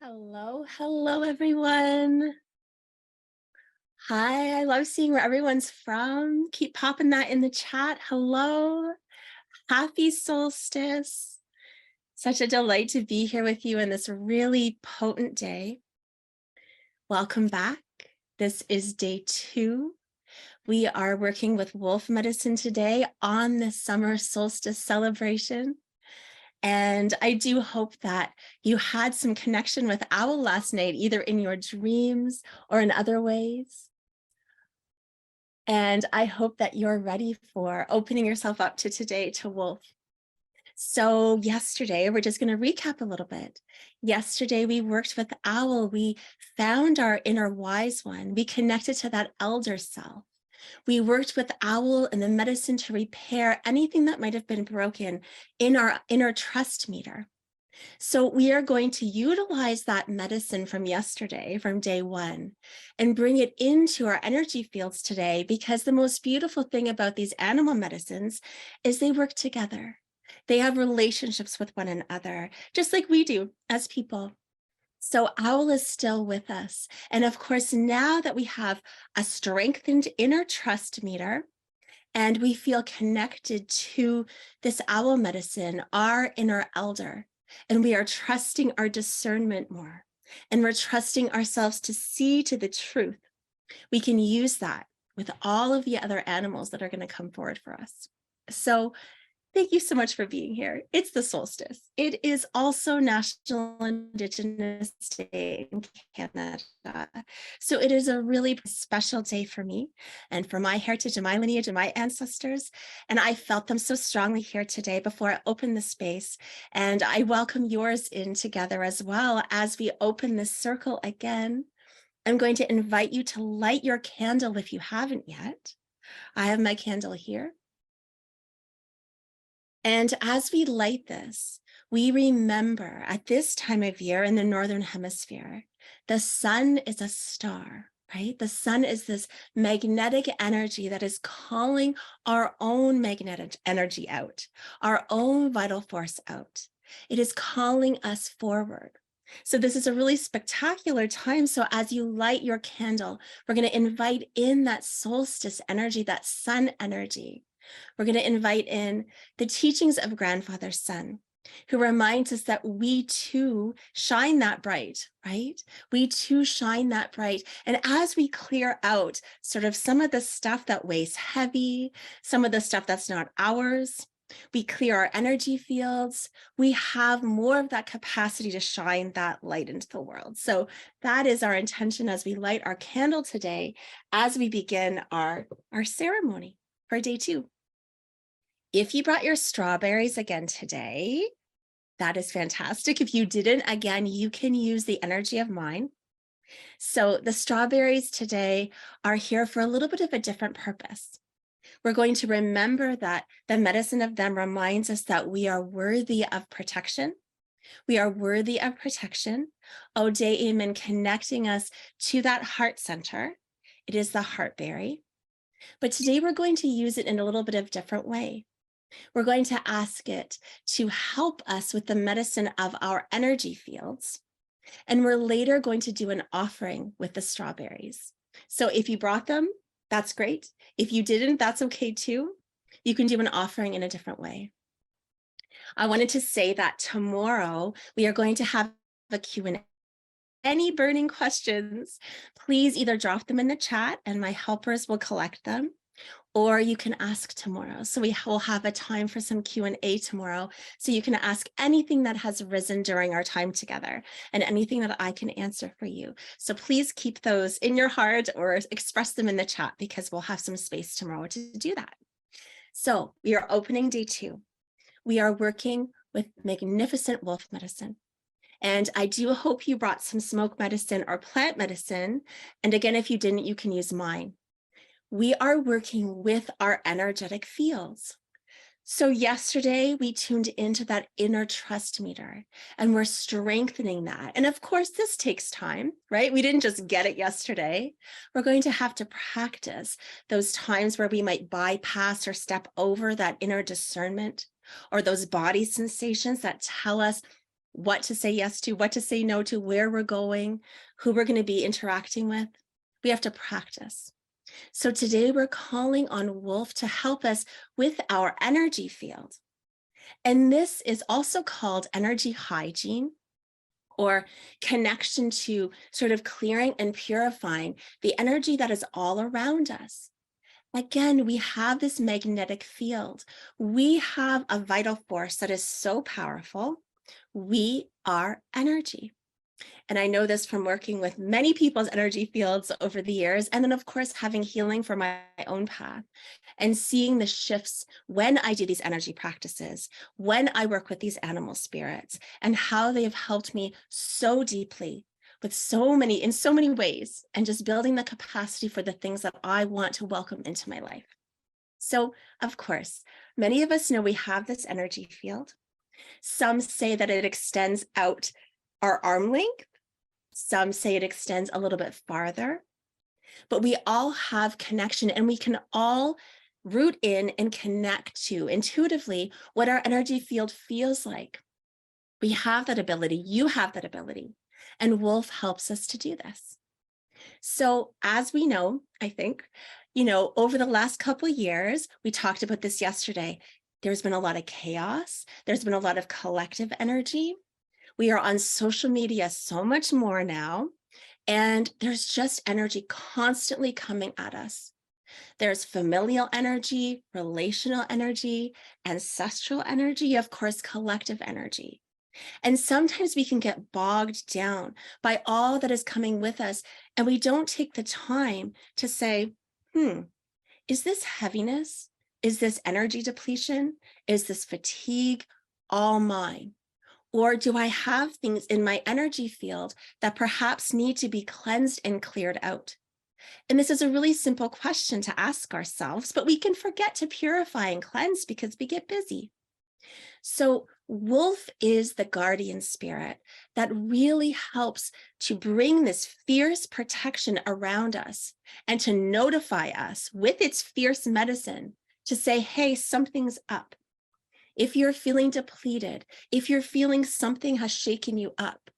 Hello, everyone. Hi, I love seeing where everyone's from. Keep popping that in the chat. Hello, happy solstice. Such a delight to be here with you in this really potent day. Welcome back. This is day 2. We are working with wolf medicine today on the summer solstice celebration. And I do hope that you had some connection with Owl last night, either in your dreams or in other ways. And I hope that you're ready for opening yourself up to today to wolf. So yesterday, we're just going to recap a little bit. Yesterday, we worked with Owl. We found our inner wise one. We connected to that elder self. We worked with Owl and the medicine to repair anything that might have been broken in our inner trust meter. So we are going to utilize that medicine from yesterday, from day 1, and bring it into our energy fields today, because the most beautiful thing about these animal medicines is they work together. They have relationships with one another, just like we do as people. So Owl is still with us. And of course, now that we have a strengthened inner trust meter, and we feel connected to this Owl medicine, our inner elder, and we are trusting our discernment more, and we're trusting ourselves to see to the truth, we can use that with all of the other animals that are going to come forward for us. So thank you so much for being here. It's the solstice. It is also National Indigenous Day in Canada. So it is a really special day for me and for my heritage and my lineage and my ancestors. And I felt them so strongly here today before I open the space. And I welcome yours in together as well as we open this circle again. I'm going to invite you to light your candle if you haven't yet. I have my candle here. And as we light this, we remember at this time of year in the Northern Hemisphere, the sun is a star, right? The sun is this magnetic energy that is calling our own magnetic energy out, our own vital force out. It is calling us forward. So this is a really spectacular time. So as you light your candle, we're going to invite in that solstice energy, that sun energy. We're going to invite in the teachings of Grandfather Sun, who reminds us that we too shine that bright, right? We too shine that bright. And as we clear out sort of some of the stuff that weighs heavy, some of the stuff that's not ours, we clear our energy fields, we have more of that capacity to shine that light into the world. So that is our intention as we light our candle today, as we begin our ceremony for day 2. If you brought your strawberries again today, that is fantastic. If you didn't, again, you can use the energy of mine. So the strawberries today are here for a little bit of a different purpose. We're going to remember that the medicine of them reminds us that we are worthy of protection. We are worthy of protection. Odeim connecting us to that heart center. It is the heartberry. But today we're going to use it in a little bit of a different way. We're going to ask it to help us with the medicine of our energy fields. And we're later going to do an offering with the strawberries. So if you brought them, that's great. If you didn't, that's okay too. You can do an offering in a different way. I wanted to say that tomorrow we are going to have a Q&A. Any burning questions, please either drop them in the chat and my helpers will collect them, or you can ask tomorrow. So we will have a time for some Q&A tomorrow. So you can ask anything that has risen during our time together and anything that I can answer for you. So please keep those in your heart or express them in the chat, because we'll have some space tomorrow to do that. So we are opening day 2. We are working with magnificent wolf medicine. And I do hope you brought some smoke medicine or plant medicine. And again, if you didn't, you can use mine. We are working with our energetic fields. So yesterday we tuned into that inner trust meter and we're strengthening that. And of course, this takes time, right? We didn't just get it yesterday. We're going to have to practice those times where we might bypass or step over that inner discernment, or those body sensations that tell us what to say yes to, what to say no to, where we're going, who we're going to be interacting with. We have to practice. So today we're calling on Wolf to help us with our energy field. And this is also called energy hygiene, or connection to sort of clearing and purifying the energy that is all around us. Again, we have this magnetic field. We have a vital force that is so powerful. We are energy. And I know this from working with many people's energy fields over the years. And then, of course, having healing for my own path and seeing the shifts when I do these energy practices, when I work with these animal spirits, and how they have helped me so deeply with in so many ways, and just building the capacity for the things that I want to welcome into my life. So, of course, many of us know we have this energy field. Some say that it extends out our arm length. Some say it extends a little bit farther, but we all have connection, and we can all root in and connect to intuitively what our energy field feels like. We have that ability. You have that ability. And Wolf helps us to do this. So as we know, I think, over the last couple of years, we talked about this yesterday, there's been a lot of chaos. There's been a lot of collective energy. We are on social media so much more now, and there's just energy constantly coming at us. There's familial energy, relational energy, ancestral energy, of course, collective energy. And sometimes we can get bogged down by all that is coming with us, and we don't take the time to say, is this heaviness? Is this energy depletion? Is this fatigue all mine? Or do I have things in my energy field that perhaps need to be cleansed and cleared out? And this is a really simple question to ask ourselves, but we can forget to purify and cleanse because we get busy. So Wolf is the guardian spirit that really helps to bring this fierce protection around us and to notify us with its fierce medicine to say, hey, something's up. If you're feeling depleted, if you're feeling something has shaken you up,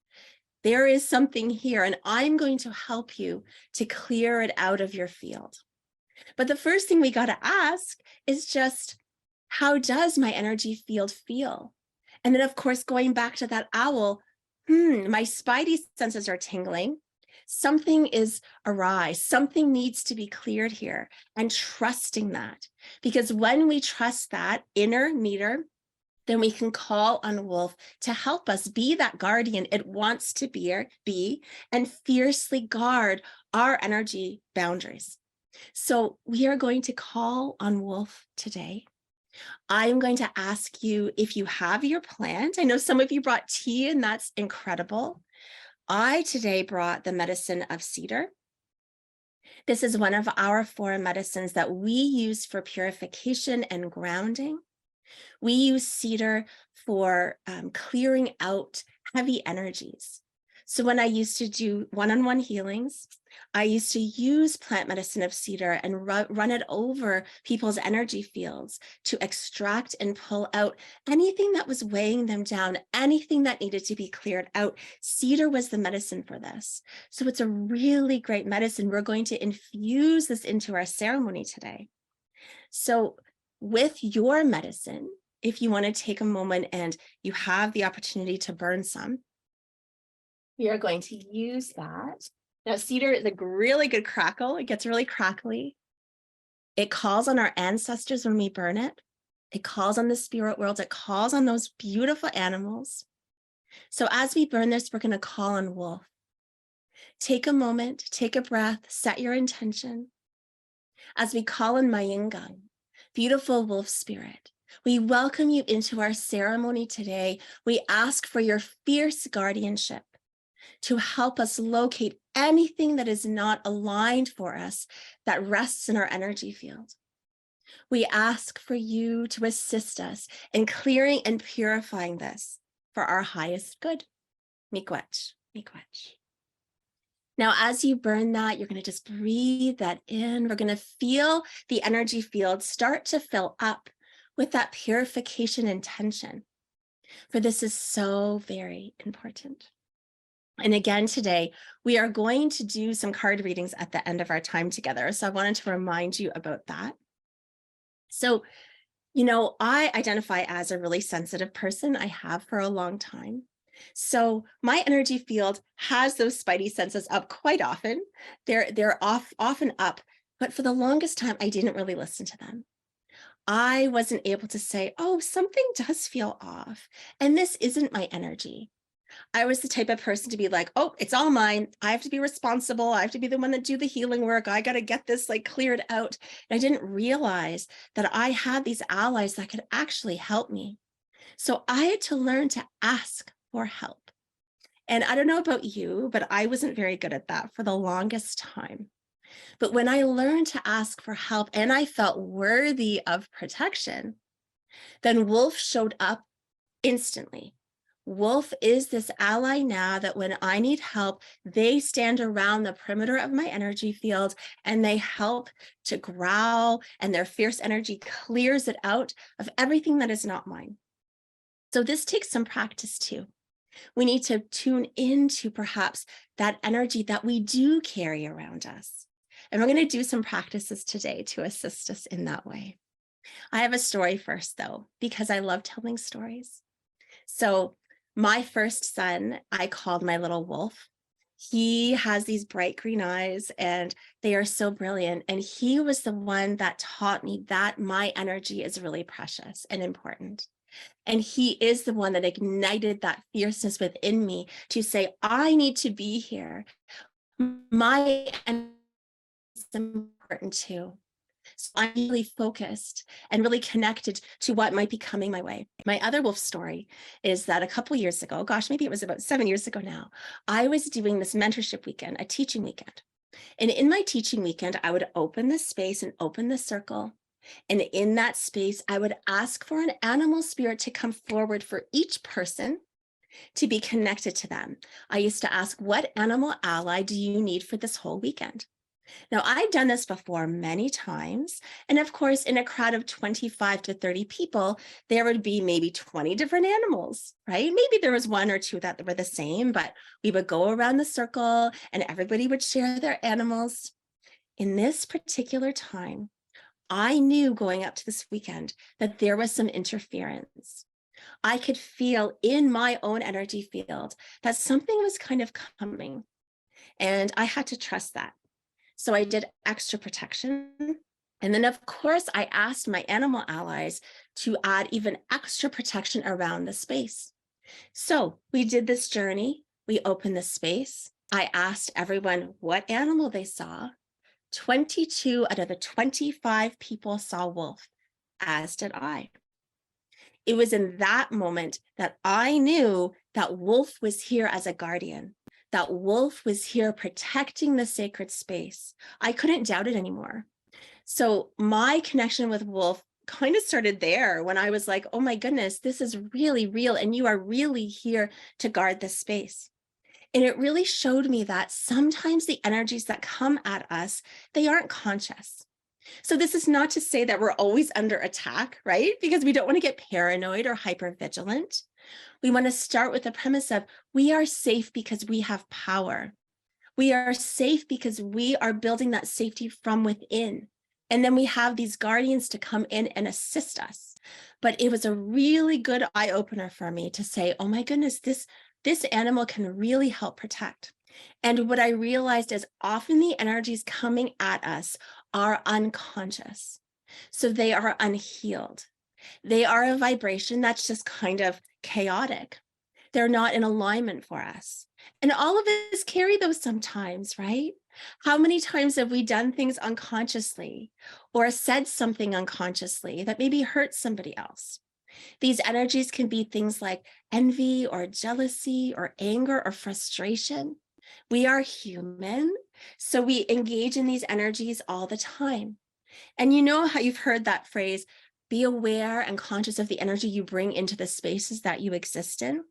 there is something here, and I'm going to help you to clear it out of your field. But the first thing we got to ask is just, how does my energy field feel? And then, of course, going back to that owl, my spidey senses are tingling. Something is awry. Something needs to be cleared here, and trusting that. Because when we trust that inner meter, then we can call on Wolf to help us be that guardian it wants to be and fiercely guard our energy boundaries. So we are going to call on Wolf today. I'm going to ask you if you have your plant. I know some of you brought tea, and that's incredible. I today brought the medicine of cedar. This is one of our 4 medicines that we use for purification and grounding. We use cedar for clearing out heavy energies. So when I used to do one-on-one healings, I used to use plant medicine of cedar and run it over people's energy fields to extract and pull out anything that was weighing them down, anything that needed to be cleared out. Cedar was the medicine for this. So it's a really great medicine. We're going to infuse this into our ceremony today. So with your medicine, if you want to take a moment and you have the opportunity to burn some, we are going to use that. Now, cedar is a really good crackle. It gets really crackly. It calls on our ancestors when we burn it. It calls on the spirit world. It calls on those beautiful animals. So as we burn this, we're going to call on Wolf. Take a moment, take a breath, set your intention. As we call on Mayingang, beautiful wolf spirit, we welcome you into our ceremony today. We ask for your fierce guardianship to help us locate anything that is not aligned for us that rests in our energy field. We ask for you to assist us in clearing and purifying this for our highest good. Miigwech, miigwech. Now, as you burn that, you're going to just breathe that in. We're going to feel the energy field start to fill up with that purification intention. For this is so very important. And again, today, we are going to do some card readings at the end of our time together. So I wanted to remind you about that. So, I identify as a really sensitive person. I have for a long time. So my energy field has those spidey senses up quite often. They're often up, but for the longest time, I didn't really listen to them. I wasn't able to say, oh, something does feel off, and this isn't my energy. I was the type of person to be like, oh, it's all mine. I have to be responsible. I have to be the one that do the healing work. I got to get this like cleared out. And I didn't realize that I had these allies that could actually help me. So I had to learn to ask for help. And I don't know about you, but I wasn't very good at that for the longest time. But when I learned to ask for help and I felt worthy of protection, then Wolf showed up instantly. Wolf is this ally now that when I need help, they stand around the perimeter of my energy field and they help to growl, and their fierce energy clears it out of everything that is not mine. So this takes some practice too. We need to tune into perhaps that energy that we do carry around us. And we're going to do some practices today to assist us in that way. I have a story first, though, because I love telling stories. So my first son, I called my little Wolf. He has these bright green eyes and they are so brilliant. And he was the one that taught me that my energy is really precious and important. And he is the one that ignited that fierceness within me to say, I need to be here. My energy is important too. So I'm really focused and really connected to what might be coming my way. My other wolf story is that a couple years ago, gosh, maybe it was about 7 years ago now, I was doing this mentorship weekend, a teaching weekend. And in my teaching weekend, I would open the space and open the circle. And in that space, I would ask for an animal spirit to come forward for each person to be connected to them. I used to ask, what animal ally do you need for this whole weekend? Now, I've done this before many times. And of course, in a crowd of 25 to 30 people, there would be maybe 20 different animals, right? Maybe there was one or two that were the same, but we would go around the circle and everybody would share their animals. In this particular time, I knew going up to this weekend that there was some interference. I could feel in my own energy field that something was kind of coming, and I had to trust that. So I did extra protection. And then, of course, I asked my animal allies to add even extra protection around the space. So we did this journey. We opened the space. I asked everyone what animal they saw. 22 out of the 25 people saw wolf, as did I. It was in that moment that I knew that wolf was here as a guardian, that wolf was here protecting the sacred space. I couldn't doubt it anymore. So my connection with wolf kind of started there when I was like, oh my goodness, this is really real. And you are really here to guard this space. And it really showed me that sometimes the energies that come at us, they aren't conscious. So this is not to say that we're always under attack, right? Because we don't want to get paranoid or hypervigilant. We want to start with the premise of we are safe because we have power. We are safe because we are building that safety from within. And then we have these guardians to come in and assist us. But it was a really good eye opener for me to say, oh my goodness, this animal can really help protect. And what I realized is often the energies coming at us are unconscious. So they are unhealed. They are a vibration that's just kind of chaotic. They're not in alignment for us. And all of us carry those sometimes, right? How many times have we done things unconsciously or said something unconsciously that maybe hurt somebody else? These energies can be things like envy or jealousy or anger or frustration. We are human, so we engage in these energies all the time. And you know how you've heard that phrase, be aware and conscious of the energy you bring into the spaces that you exist in.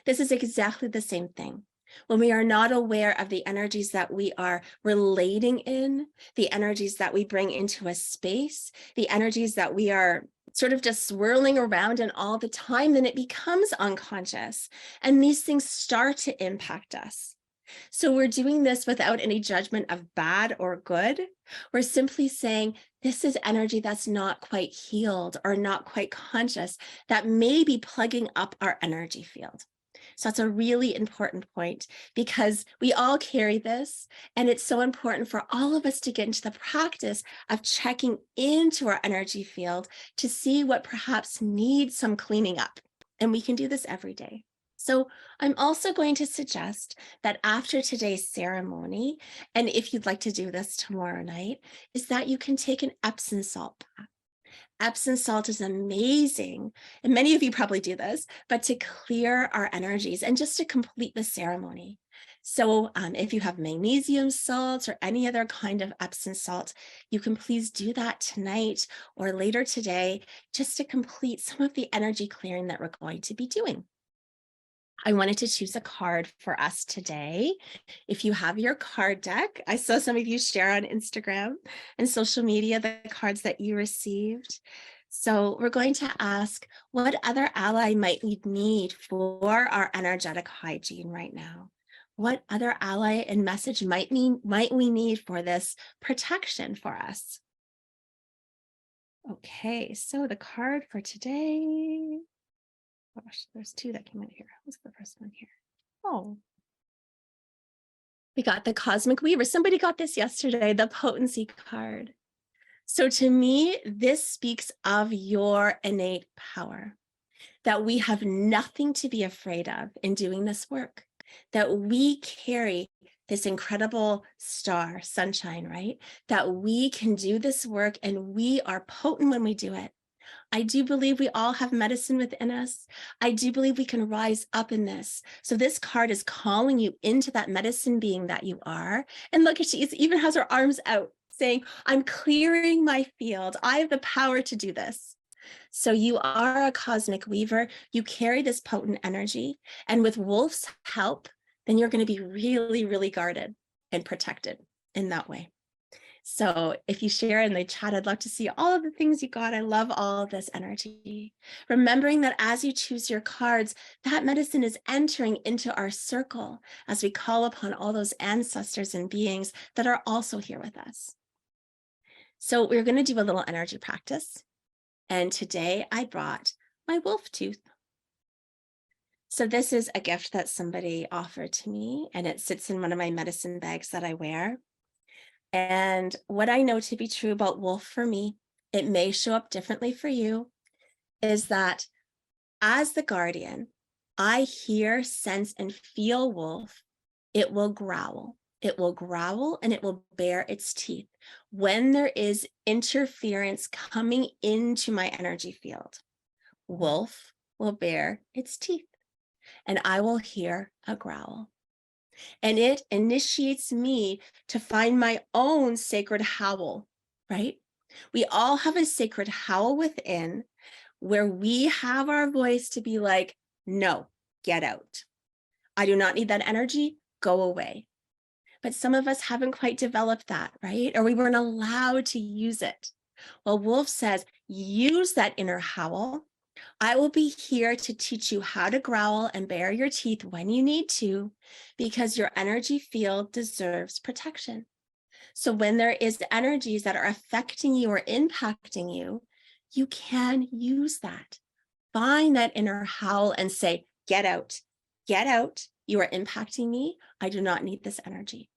This is exactly the same thing. When we are not aware of the energies that we are relating in, the energies that we bring into a space, the energies that we are sort of just swirling around and all the time, then it becomes unconscious. And these things start to impact us. So we're doing this without any judgment of bad or good. We're simply saying, this is energy that's not quite healed or not quite conscious, that may be plugging up our energy field. So that's a really important point, because we all carry this, and it's so important for all of us to get into the practice of checking into our energy field to see what perhaps needs some cleaning up. And we can do this every day. So I'm also going to suggest that after today's ceremony, and if you'd like to do this tomorrow night, is that you can take an Epsom salt bath. Epsom salt is amazing, and many of you probably do this, but to clear our energies and just to complete the ceremony. So if you have magnesium salts or any other kind of Epsom salt, you can please do that tonight or later today, just to complete some of the energy clearing that we're going to be doing. I wanted to choose a card for us today. If you have your card deck, I saw some of you share on Instagram and social media the cards that you received. So we're going to ask, what other ally might we need for our energetic hygiene right now? What other ally and message might we need for this protection for us? Okay, so the card for today. Gosh, there's two that came out here. What's the first one here? Oh, we got the Cosmic Weaver. Somebody got this yesterday, the Potency card. So to me, this speaks of your innate power, that we have nothing to be afraid of in doing this work, that we carry this incredible star, sunshine, right? That we can do this work and we are potent when we do it. I do believe we all have medicine within us. I do believe we can rise up in this. So this card is calling you into that medicine being that you are. And look, she even has her arms out saying, I'm clearing my field. I have the power to do this. So you are a cosmic weaver. You carry this potent energy. And with Wolf's help, then you're going to be really, really guarded and protected in that way. So if you share in the chat, I'd love to see all of the things you got. I love all of this energy. Remembering that as you choose your cards, that medicine is entering into our circle as we call upon all those ancestors and beings that are also here with us. So we're going to do a little energy practice. And today I brought my wolf tooth. So this is a gift that somebody offered to me, and it sits in one of my medicine bags that I wear. And what I know to be true about wolf for me, it may show up differently for you, is that as the guardian, I hear, sense, and feel wolf. It will growl. It will growl and it will bare its teeth when there is interference coming into my energy field. Wolf will bare its teeth and I will hear a growl. And it initiates me to find my own sacred howl, right? We all have a sacred howl within where we have our voice to be like, no, get out. I do not need that energy, go away. But some of us haven't quite developed that, right? Or we weren't allowed to use it. Well, Wolf says, use that inner howl. I will be here to teach you how to growl and bare your teeth when you need to, because your energy field deserves protection. So when there is energies that are affecting you or impacting you, you can use that. Find that inner howl and say, get out, get out. You are impacting me. I do not need this energy.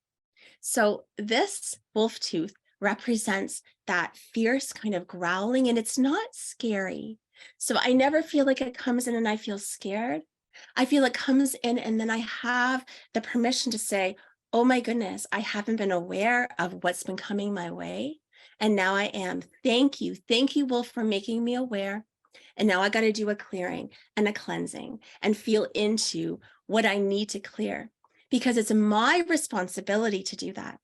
So this wolf tooth represents that fierce kind of growling, and it's not scary. So I never feel like it comes in and I feel scared. I feel it comes in and then I have the permission to say, oh my goodness, I haven't been aware of what's been coming my way. And now I am. Thank you. Thank you, Wolf, for making me aware. And now I got to do a clearing and a cleansing and feel into what I need to clear, because it's my responsibility to do that.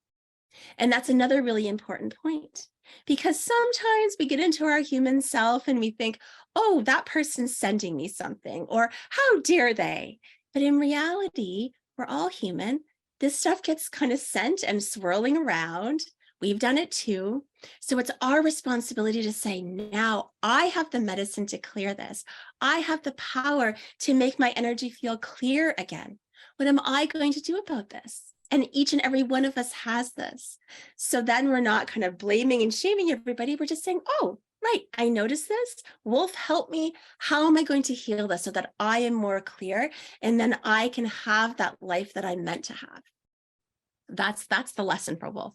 And that's another really important point, because sometimes we get into our human self and we think, oh, that person's sending me something, or how dare they? But in reality, we're all human. This stuff gets kind of sent and swirling around. We've done it too. So it's our responsibility to say, now I have the medicine to clear this. I have the power to make my energy feel clear again. What am I going to do about this? And each and every one of us has this. So then we're not kind of blaming and shaming everybody. We're just saying, oh, right, I noticed this. Wolf, help me. How am I going to heal this so that I am more clear? And then I can have that life that I'm meant to have. That's the lesson for Wolf.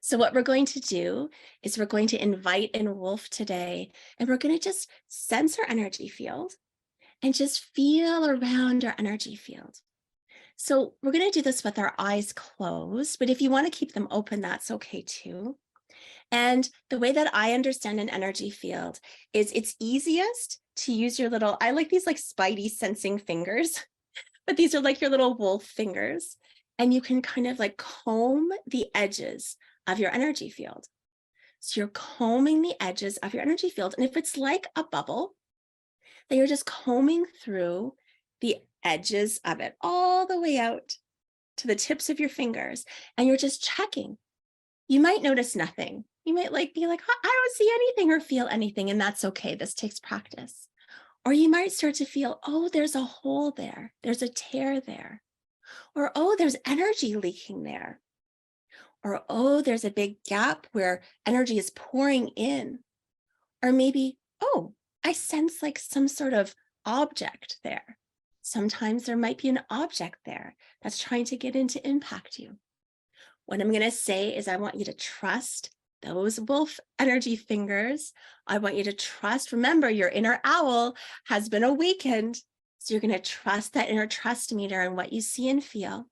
So what we're going to do is we're going to invite in Wolf today, and we're going to just sense our energy field and just feel around our energy field. So we're going to do this with our eyes closed, but if you want to keep them open, that's okay too. And the way that I understand an energy field is it's easiest to use your little, I like these like spidey sensing fingers, but these are like your little wolf fingers. And you can kind of like comb the edges of your energy field. So you're combing the edges of your energy field. And if it's like a bubble, then you're just combing through the edges of it all the way out to the tips of your fingers. And you're just checking. You might notice nothing. You might be like, I don't see anything or feel anything. And that's okay. This takes practice. Or you might start to feel, oh, there's a hole there. There's a tear there. Or, oh, there's energy leaking there. Or, oh, there's a big gap where energy is pouring in. Or maybe, oh, I sense like some sort of object there. Sometimes there might be an object there that's trying to get in to impact you. What I'm going to say is I want you to trust those wolf energy fingers. I want you to trust, remember, your inner owl has been awakened. So you're going to trust that inner trust meter and what you see and feel.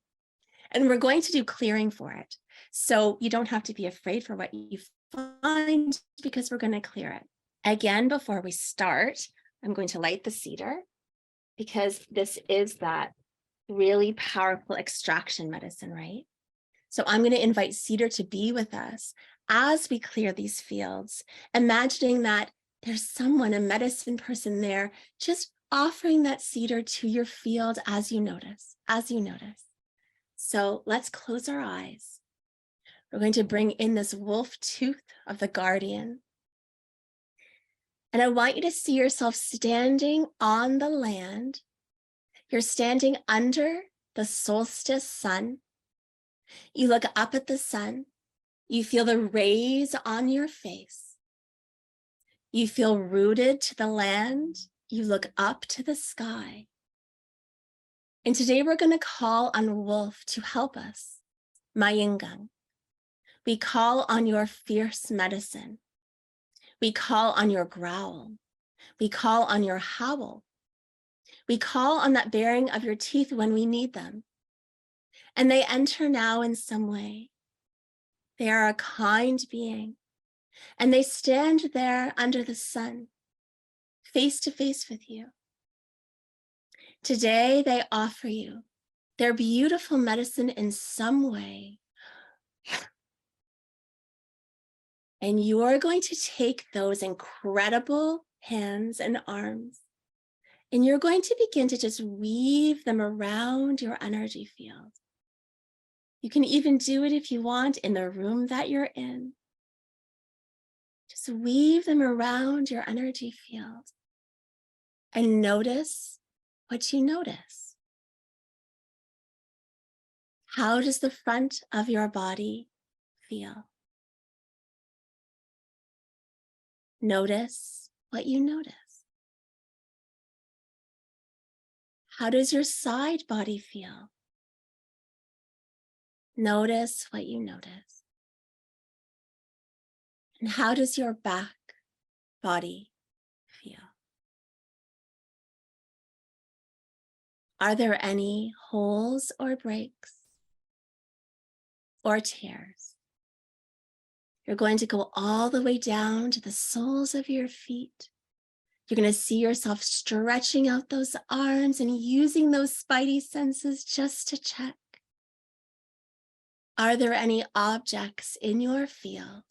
And we're going to do clearing for it. So you don't have to be afraid for what you find because we're going to clear it. Again, before we start, I'm going to light the cedar because this is that really powerful extraction medicine, right? So I'm going to invite cedar to be with us as we clear these fields, imagining that there's someone, a medicine person there, just offering that cedar to your field as you notice, So let's close our eyes. We're going to bring in this wolf tooth of the guardian. And I want you to see yourself standing on the land. You're standing under the solstice sun. You look up at the sun. You feel the rays on your face. You feel rooted to the land. You look up to the sky. And today we're going to call on Wolf to help us, Mayingang. We call on your fierce medicine. We call on your growl. We call on your howl. We call on that baring of your teeth when we need them. And they enter now in some way. They are a kind being, and they stand there under the sun, face to face with you. Today, they offer you their beautiful medicine in some way. And you are going to take those incredible hands and arms, and you're going to begin to just weave them around your energy field. You can even do it if you want in the room that you're in. Just weave them around your energy field and notice what you notice. How does the front of your body feel? Notice what you notice. How does your side body feel? Notice what you notice. And how does your back body feel? Are there any holes or breaks or tears? You're going to go all the way down to the soles of your feet. You're going to see yourself stretching out those arms and using those spidey senses just to check. Are there any objects in your field?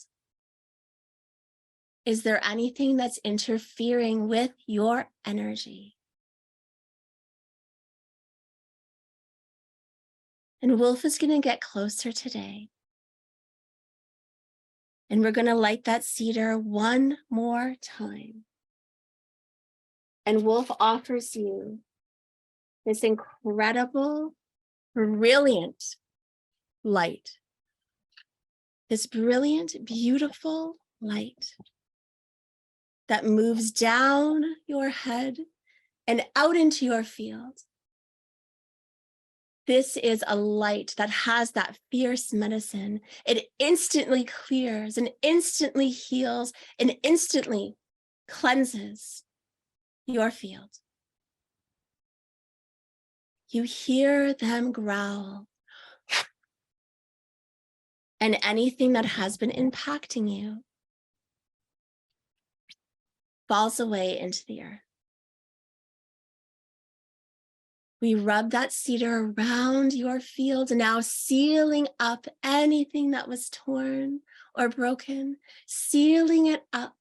Is there anything that's interfering with your energy? And Wolf is going to get closer today. And we're going to light that cedar one more time. And Wolf offers you this incredible, brilliant light. This brilliant, beautiful light that moves down your head and out into your field. This is a light that has that fierce medicine. It instantly clears and instantly heals and instantly cleanses your field. You hear them growl. And anything that has been impacting you falls away into the earth. We rub that cedar around your field, now sealing up anything that was torn or broken, sealing it up.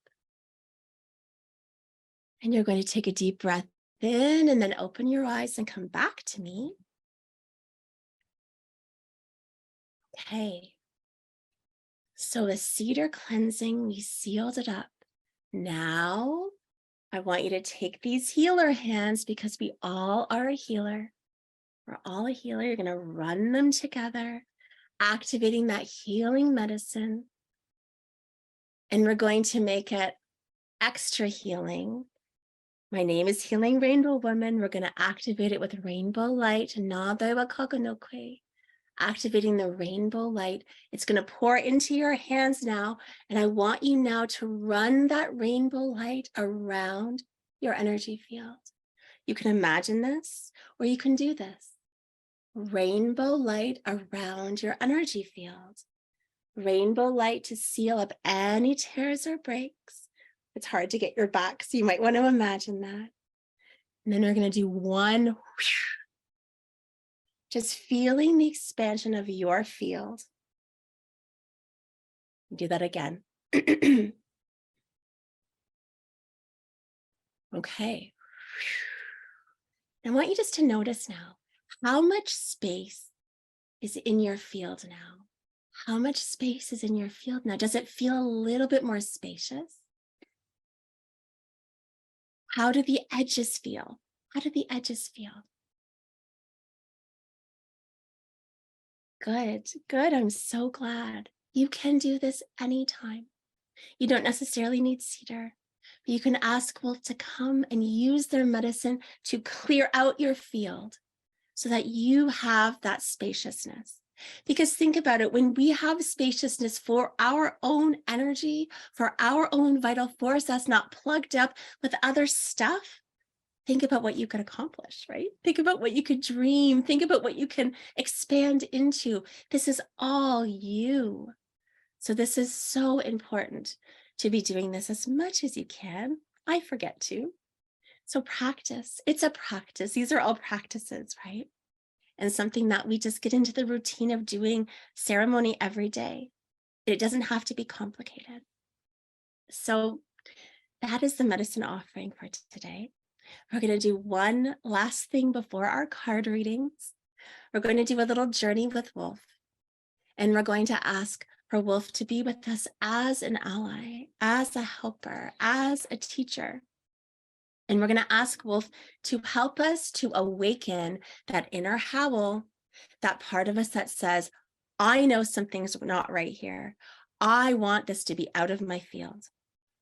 And you're going to take a deep breath in and then open your eyes and come back to me. Okay. So the cedar cleansing, we sealed it up. Now, I want you to take these healer hands because we all are a healer. We're all a healer. You're going to run them together, activating that healing medicine. And we're going to make it extra healing. My name is Healing Rainbow Woman. We're going to activate it with rainbow light. Activating the rainbow light. It's going to pour into your hands now. And I want you now to run that rainbow light around your energy field. You can imagine this, or you can do this. Rainbow light around your energy field. Rainbow light to seal up any tears or breaks. It's hard to get your back, so you might want to imagine that. And then we're going to do one. Just feeling the expansion of your field. Do that again. Okay. I want you just to notice now, how much space is in your field now? How much space is in your field now? Does it feel a little bit more spacious? How do the edges feel? How do the edges feel? Good, good. I'm so glad. You can do this anytime. You don't necessarily need cedar, but you can ask Wolf to come and use their medicine to clear out your field so that you have that spaciousness. Because think about it, when we have spaciousness for our own energy, for our own vital force that's not plugged up with other stuff, think about what you could accomplish, right? Think about what you could dream. Think about what you can expand into. This is all you. So this is so important to be doing this as much as you can. I forget to. So practice. It's a practice. These are all practices, right? And something that we just get into the routine of doing ceremony every day. It doesn't have to be complicated. So that is the medicine offering for today. We're going to do one last thing before our card readings. We're going to do a little journey with Wolf. And we're going to ask for Wolf to be with us as an ally, as a helper, as a teacher. And we're going to ask Wolf to help us to awaken that inner howl, that part of us that says, I know something's not right here. I want this to be out of my field.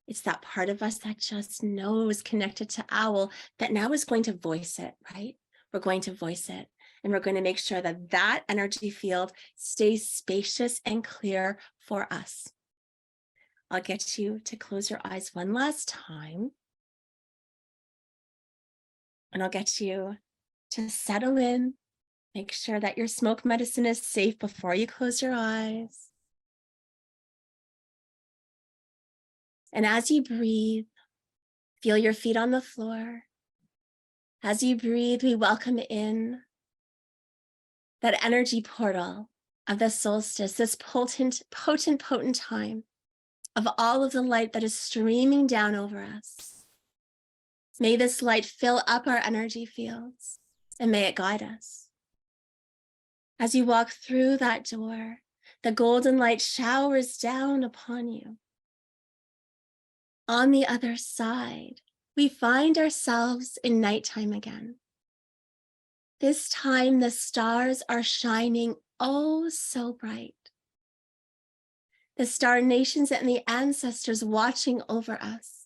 It's that part of us that just knows, connected to owl, that now is going to voice it, right? We're going to voice it. And we're going to make sure that that energy field stays spacious and clear for us. I'll get you to close your eyes one last time. And I'll get you to settle in. Make sure that your smoke medicine is safe before you close your eyes. And as you breathe, feel your feet on the floor. As you breathe, we welcome in that energy portal of the solstice, this potent time of all of the light that is streaming down over us. May this light fill up our energy fields and may it guide us. As you walk through that door, The golden light showers down upon you. On the other side, we find ourselves in nighttime again. This time, the stars are shining oh so bright. The star nations and the ancestors watching over us.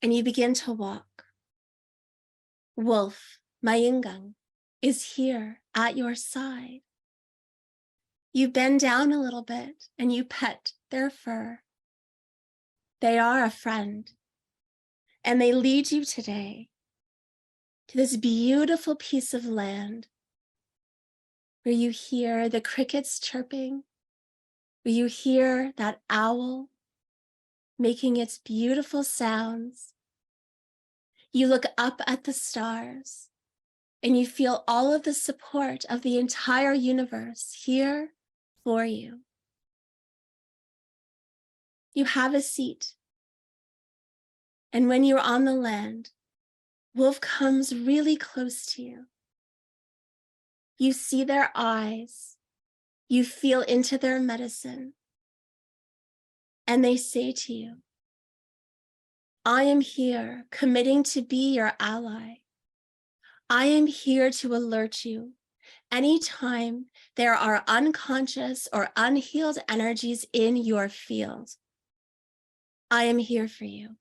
And you begin to walk. Wolf, Mayingang, is here at your side. You bend down a little bit and you pet their fur. They are a friend, and they lead you today to this beautiful piece of land where you hear the crickets chirping, where you hear that owl making its beautiful sounds. You look up at the stars and you feel all of the support of the entire universe here for you. You have a seat. And when you're on the land, Wolf comes really close to you. You see their eyes. You feel into their medicine. And they say to you, I am here committing to be your ally. I am here to alert you anytime there are unconscious or unhealed energies in your field. I am here for you.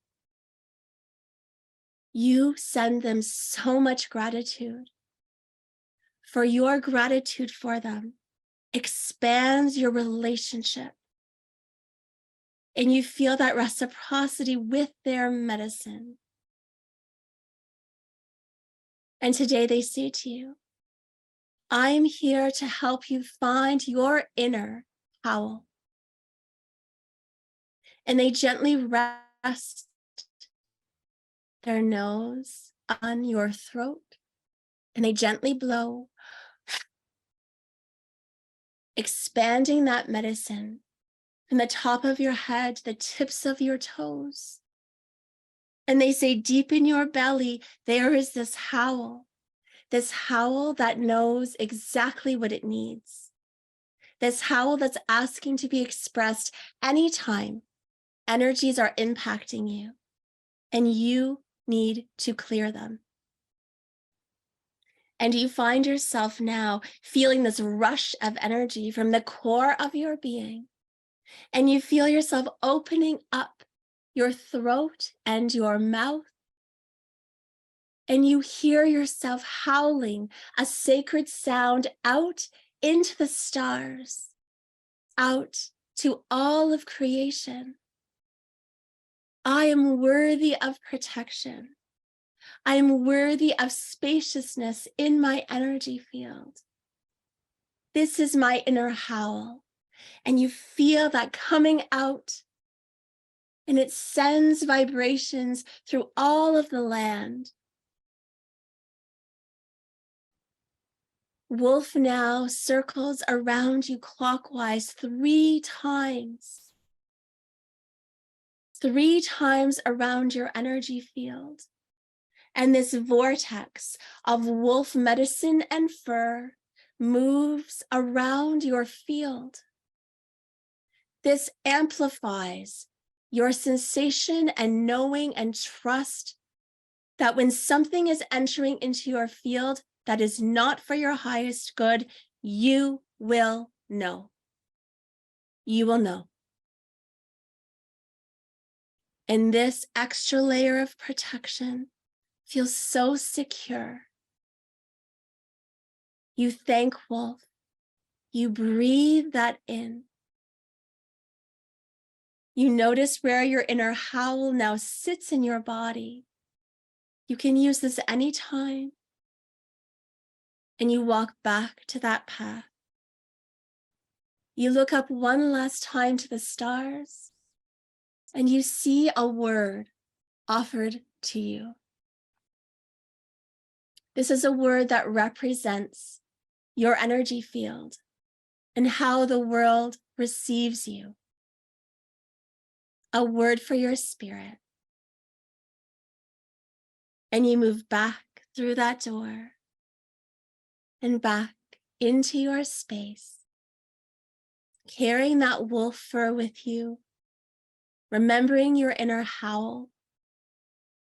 You send them so much gratitude. For your gratitude for them expands your relationship. And you feel that reciprocity with their medicine. And today they say to you, I am here to help you find your inner howl. And they gently rest their nose on your throat, and they gently blow, expanding that medicine from the top of your head to the tips of your toes. And they say deep in your belly, there is this howl that knows exactly what it needs. This howl that's asking to be expressed anytime energies are impacting you and you need to clear them. And you find yourself now feeling this rush of energy from the core of your being. And you feel yourself opening up your throat and your mouth. And you hear yourself howling a sacred sound out into the stars, out to all of creation. I am worthy of protection. I am worthy of spaciousness in my energy field. This is my inner howl. And you feel that coming out. And it sends vibrations through all of the land. Wolf now circles around you clockwise 3 times. 3 times around your energy field. And this vortex of wolf medicine and fur moves around your field. This amplifies your sensation and knowing and trust that when something is entering into your field that is not for your highest good, you will know. You will know. And this extra layer of protection feels so secure. You thank Wolf. You breathe that in. You notice where your inner howl now sits in your body. You can use this anytime. And you walk back to that path. You look up one last time to the stars, and you see a word offered to you. This is a word that represents your energy field and how the world receives you. A word for your spirit. And you move back through that door and back into your space. carrying that wolf fur with you, remembering your inner howl,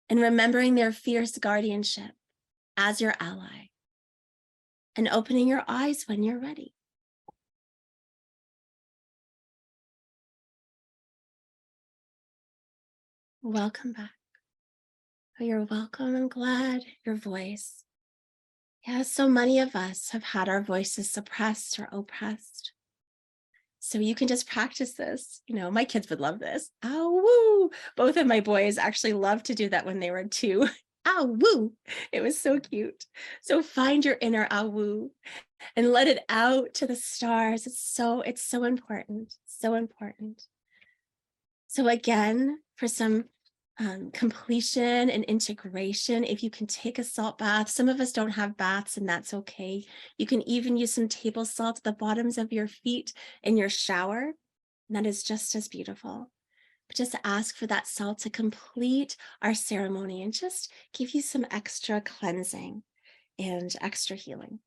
and remembering their fierce guardianship as your ally, and opening your eyes when you're ready. Welcome back. Oh, you're welcome. I'm glad your voice. Yeah, so many of us have had our voices suppressed or oppressed. So you can just practice this. You know, my kids would love this. Ow, woo. Both of my boys actually loved to do that when they were 2. Ow, woo. It was so cute. So find your inner ow, woo and let it out to the stars. It's so important. So important. So again, for some completion and integration, if you can take a salt bath. Some of us don't have baths, and that's okay. You can even use some table salt at the bottoms of your feet in your shower. And that is just as beautiful. But just ask for that salt to complete our ceremony and just give you some extra cleansing and extra healing.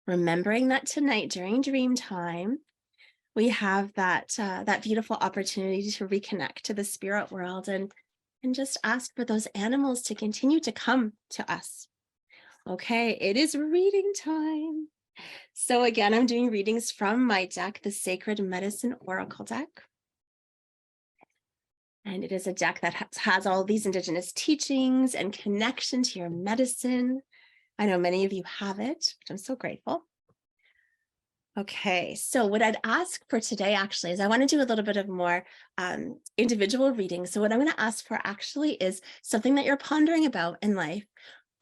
Remembering that tonight during dream time, we have that beautiful opportunity to reconnect to the spirit world and just ask for those animals to continue to come to us. Okay, it is reading time. So again, I'm doing readings from my deck, the Sacred Medicine Oracle deck. And it is a deck that has all these indigenous teachings and connection to your medicine. I know many of you have it, which I'm so grateful. Okay, so what I'd ask for today actually is I want to do a little bit of more individual reading. So what I'm going to ask for actually is something that you're pondering about in life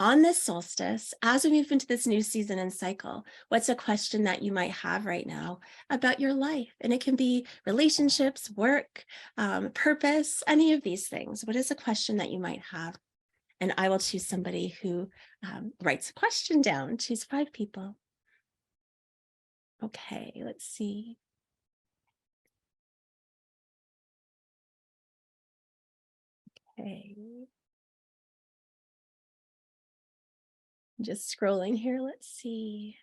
on this solstice, as we move into this new season and cycle. What's a question that you might have right now about your life? And it can be relationships, work, purpose, any of these things. What is a question that you might have? And I will choose somebody who writes a question down. Choose 5 people. Okay, let's see. Okay. Just scrolling here. Let's see.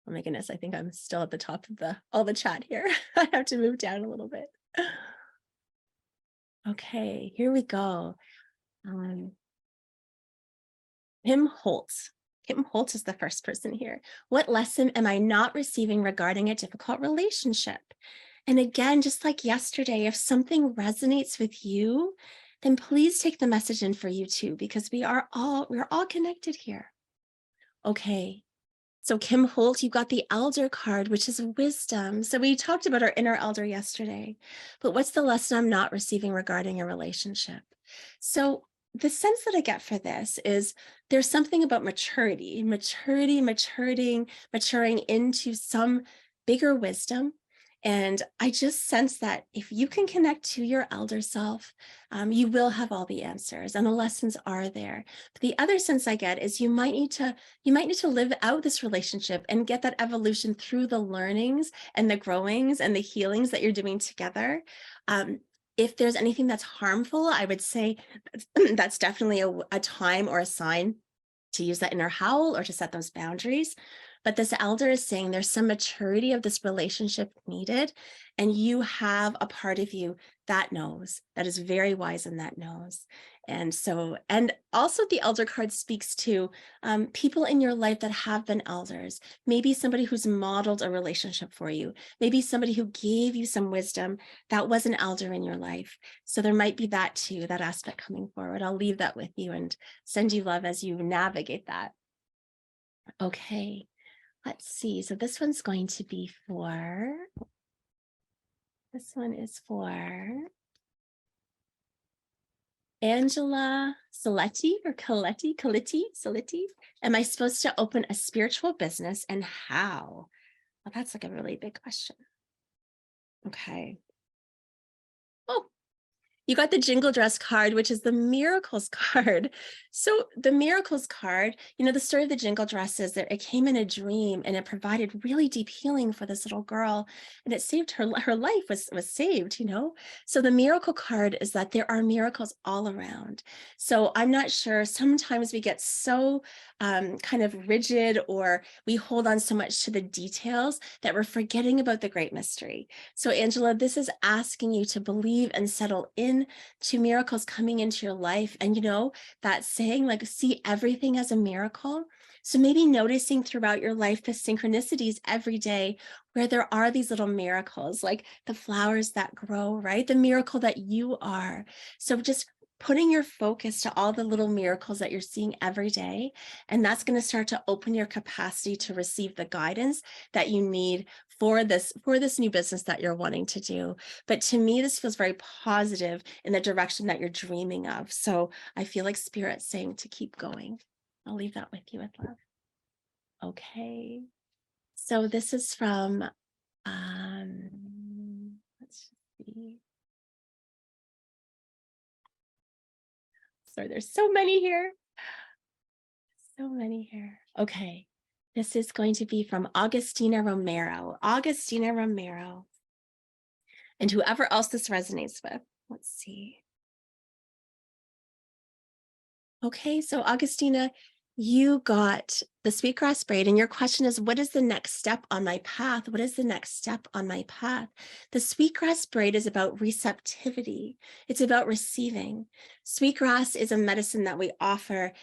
Oh my goodness, I think I'm still at the top of all the chat here. I have to move down a little bit. Okay, here we go. Kim Holt. Kim Holt is the first person here. What lesson am I not receiving regarding a difficult relationship? And again, just like yesterday, if something resonates with you, then please take the message in for you too, because we're all connected here. Okay. So Kim Holt, you got the elder card, which is wisdom. So we talked about our inner elder yesterday, but what's the lesson I'm not receiving regarding a relationship? So the sense that I get for this is there's something about maturity, maturing into some bigger wisdom. And I just sense that if you can connect to your elder self, you will have all the answers and the lessons are there. But the other sense I get is you might need to live out this relationship and get that evolution through the learnings and the growings and the healings that you're doing together. If there's anything that's harmful, I would say that's definitely a time or a sign to use that inner howl or to set those boundaries. But this elder is saying there's some maturity of this relationship needed, and you have a part of you that knows, that is very wise and that knows. And so, and also the elder card speaks to people in your life that have been elders, maybe somebody who's modeled a relationship for you, maybe somebody who gave you some wisdom that was an elder in your life. So there might be that too, that aspect coming forward. I'll leave that with you and send you love as you navigate that. Okay, let's see. So this one's going to be for, this one is for Angela Soletti or Coletti. Am I supposed to open a spiritual business and how? Well, that's like a really big question. Okay. Oh, You got the jingle dress card, which is the miracles card. So the miracles card, the story of the jingle dress is that it came in a dream and it provided really deep healing for this little girl, and it saved her life was saved. So the miracle card is that there are miracles all around. So I'm not sure, sometimes we get so kind of rigid, or we hold on so much to the details that we're forgetting about the great mystery. So Angela, this is asking you to believe and settle in to miracles coming into your life. And that saying, like, see everything as a miracle. So maybe noticing throughout your life the synchronicities every day where there are these little miracles, like the flowers that grow, right? The miracle that you are. So just putting your focus to all the little miracles that you're seeing every day. And that's going to start to open your capacity to receive the guidance that you need for this new business that you're wanting to do. But to me, this feels very positive in the direction that you're dreaming of. So I feel like Spirit's saying to keep going. I'll leave that with you with love. Okay. So this is from, let's see. Sorry, there's so many here. So many here. Okay. This is going to be from Augustina Romero. Augustina Romero. And whoever else this resonates with. Let's see. Okay, so Augustina, you got the sweetgrass braid, and your question is, what is the next step on my path? What is the next step on my path? The sweetgrass braid is about receptivity. It's about receiving. Sweetgrass is a medicine that we offer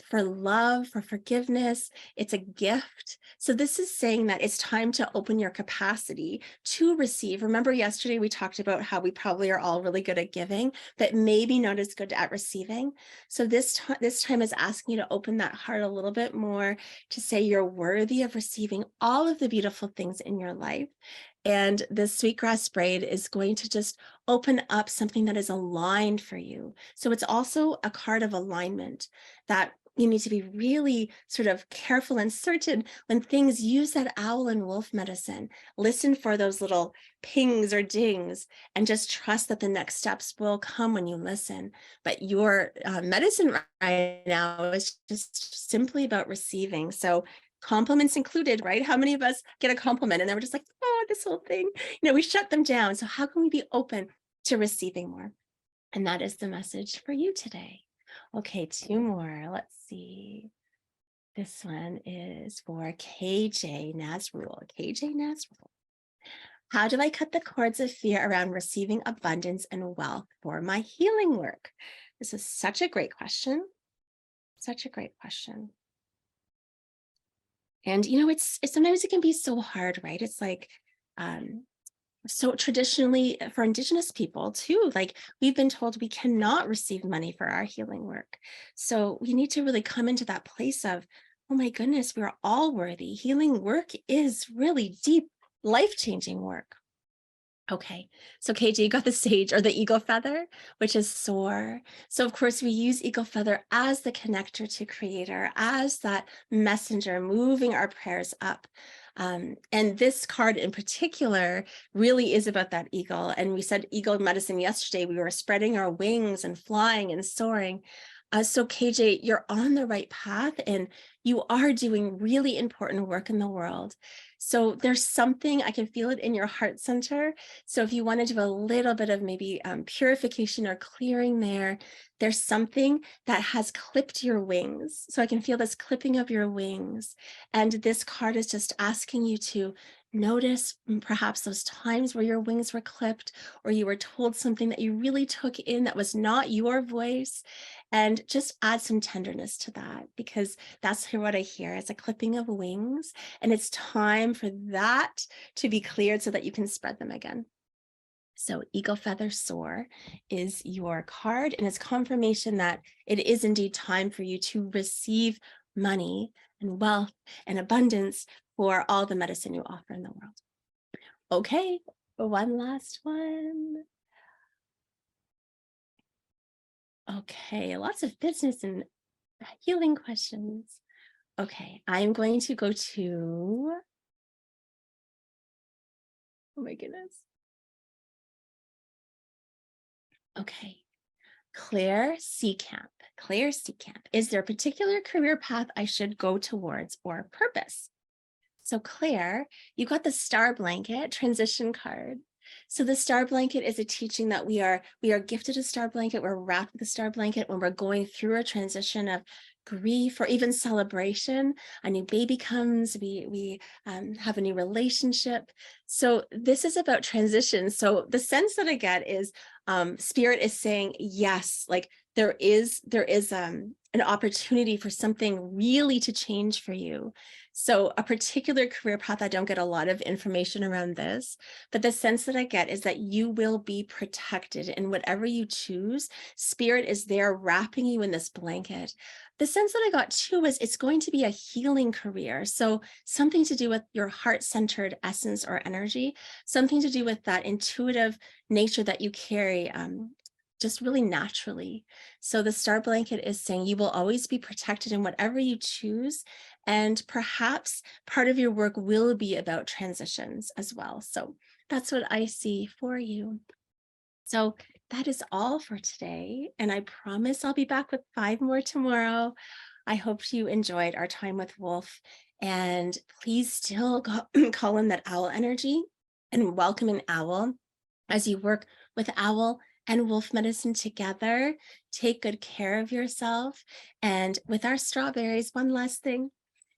for love, for forgiveness. It's a gift. So this is saying that it's time to open your capacity to receive. Remember yesterday we talked about how we probably are all really good at giving, but maybe not as good at receiving. So this time is asking you to open that heart a little bit more, to say you're worthy of receiving all of the beautiful things in your life. And the sweetgrass braid is going to just open up something that is aligned for you. So it's also a card of alignment, that you need to be really sort of careful and certain when things use that owl and wolf medicine. Listen for those little pings or dings and just trust that the next steps will come when you listen. But your medicine right now is just simply about receiving. So compliments included, right? How many of us get a compliment and then we're just like, oh, this whole thing, we shut them down. So how can we be open to receiving more? And that is the message for you today. Okay, two more. Let's see. This one is for KJ Nazrul. KJ Nazrul. How do I cut the cords of fear around receiving abundance and wealth for my healing work? This is such a great question. Such a great question. And it's sometimes it can be so hard, right? It's like, so traditionally for Indigenous people too, like we've been told we cannot receive money for our healing work. So we need to really come into that place of, oh my goodness, we're all worthy. Healing work is really deep, life-changing work. Okay, so KJ, you got the sage or the eagle feather, which is soar. So of course we use eagle feather as the connector to creator, as that messenger moving our prayers up. And this card in particular really is about that eagle. And we said eagle medicine yesterday, we were spreading our wings and flying and soaring. So KJ, you're on the right path and you are doing really important work in the world. So there's something, I can feel it in your heart center. So if you want to do a little bit of maybe purification or clearing there, there's something that has clipped your wings. So I can feel this clipping of your wings. And this card is just asking you to notice perhaps those times where your wings were clipped, or you were told something that you really took in that was not your voice, and just add some tenderness to that, because that's what I hear is a clipping of wings, and it's time for that to be cleared so that you can spread them again. So eagle feather soar is your card, and it's confirmation that it is indeed time for you to receive money and wealth and abundance for all the medicine you offer in the world. Okay, one last one. Okay, lots of business and healing questions. Okay, I'm going to go to, oh my goodness. Okay. Claire Seacamp. Claire Seacamp. Is there a particular career path I should go towards or purpose? So Claire, you got the star blanket transition card. So the star blanket is a teaching that we are gifted a star blanket. We're wrapped with a star blanket when we're going through a transition of grief or even celebration. A new baby comes, we have a new relationship. So this is about transition. So the sense that I get is spirit is saying yes, like there is an opportunity for something really to change for you. So a particular career path, I don't get a lot of information around this, but the sense that I get is that you will be protected in whatever you choose. Spirit is there wrapping you in this blanket. The sense that I got too is it's going to be a healing career. So something to do with your heart-centered essence or energy, something to do with that intuitive nature that you carry, just really naturally. So the star blanket is saying you will always be protected in whatever you choose. And perhaps part of your work will be about transitions as well. So that's what I see for you. So that is all for today. And I promise I'll be back with 5 more tomorrow. I hope you enjoyed our time with Wolf. And please still call in that owl energy and welcome an owl as you work with owl and wolf medicine together. Take good care of yourself. And with our strawberries, one last thing.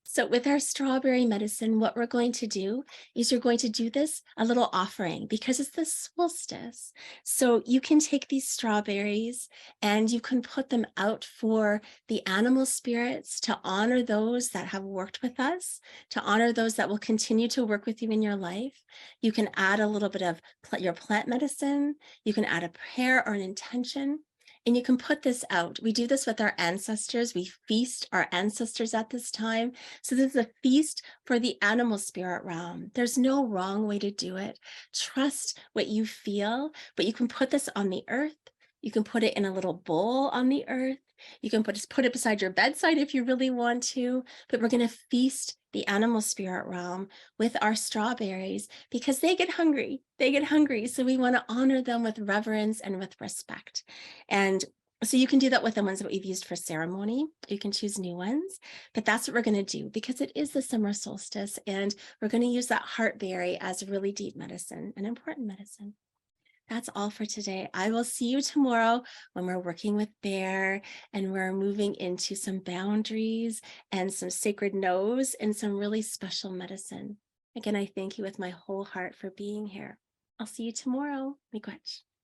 So with our strawberry medicine, what we're going to do is you're going to do this, a little offering, because it's the solstice. So you can take these strawberries and you can put them out for the animal spirits to honor those that have worked with us, to honor those that will continue to work with you in your life. You can add a little bit of your plant medicine. You can add a prayer or an intention. And you can put this out. We do this with our ancestors. We feast our ancestors at this time. So this is a feast for the animal spirit realm. There's no wrong way to do it. Trust what you feel, but you can put this on the earth. You can put it in a little bowl on the earth. You can put it beside your bedside if you really want to, but we're going to feast the animal spirit realm with our strawberries because they get hungry. They get hungry. So we want to honor them with reverence and with respect. And so you can do that with the ones that we've used for ceremony. You can choose new ones, but that's what we're going to do because it is the summer solstice and we're going to use that heartberry as really deep medicine, an important medicine. That's all for today. I will see you tomorrow when we're working with Bear and we're moving into some boundaries and some sacred no's and some really special medicine. Again, I thank you with my whole heart for being here. I'll see you tomorrow. Miigwech.